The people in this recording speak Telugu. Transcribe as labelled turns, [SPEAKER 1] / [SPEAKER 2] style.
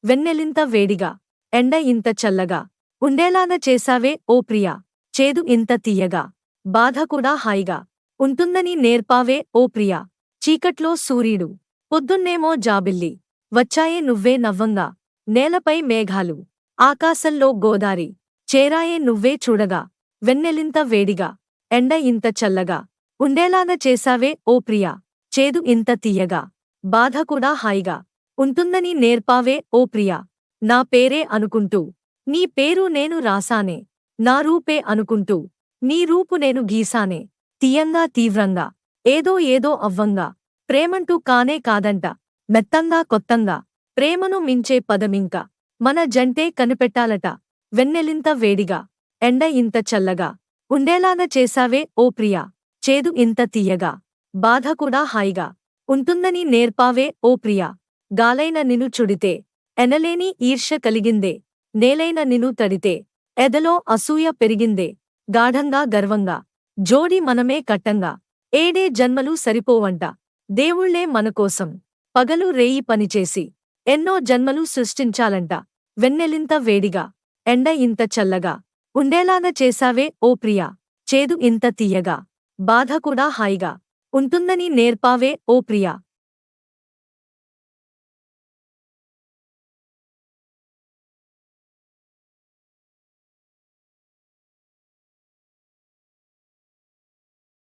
[SPEAKER 1] వెన్నెలింత వేడిగా ఎండ ఇంత చల్లగా ఉండేలాగా చేశావే ఓ ప్రియా, చేదు ఇంత తీయగా బాధ కూడా హాయిగా ఉంటుందని నేర్పావే ఓ ప్రియా. చీకట్లో సూర్యుడు, పొద్దున్నేమో జాబిల్లి, వచ్చాయే నువ్వే నవ్వంగా, నేలపై మేఘాలు, ఆకాశంలో గోదారి, చేరాయే నువ్వే చూడగా. వెన్నెలింత వేడిగా ఎండ ఇంత చల్లగా ఉండేలాగా చేశావే ఓ ప్రియా, చేదు ఇంత తీయగా బాధ కూడా హాయిగా ఉంటుందని నేర్పావే ఓ ప్రియా. నా పేరే అనుకుంటూ నీ పేరు నేను రాసానే, నా రూపే అనుకుంటూ నీ రూపు నేను గీసానే, తీయంగా తీవ్రంగా ఏదో ఏదో అవ్వంగా, ప్రేమంటూ కానే కాదంట, మెత్తంగా కొత్తంగా ప్రేమను మించే పదమింక మన జంటే కనిపెట్టాలట. వెన్నెలింత వేడిగా ఎండ ఇంత చల్లగా ఉండేలాగా చేశావే ఓ ప్రియా, చేదు ఇంత తీయగా బాధ కూడా హాయిగా ఉంటుందని నేర్పావే ఓ ప్రియా. గాలైన నిను చుడితే ఎనలేని ఈర్ష్య కలిగిందే, నేలైన నిను తడితే ఎదలో అసూయ పెరిగిందే, గాఢంగా గర్వంగా జోడి మనమే కట్టంగా, ఏడే జన్మలు సరిపోవంట, దేవుళ్ళే మనకోసం పగలు రేయి పనిచేసి ఎన్నో జన్మలు సృష్టించాలంట. వెన్నెలింత వేడిగా ఎండ ఇంత చల్లగా ఉండేలాగా చేశావే ఓ ప్రియా, చేదు ఇంత తీయగా బాధ కూడా హాయిగా ఉంటుందని నేర్పావే ఓ ప్రియా.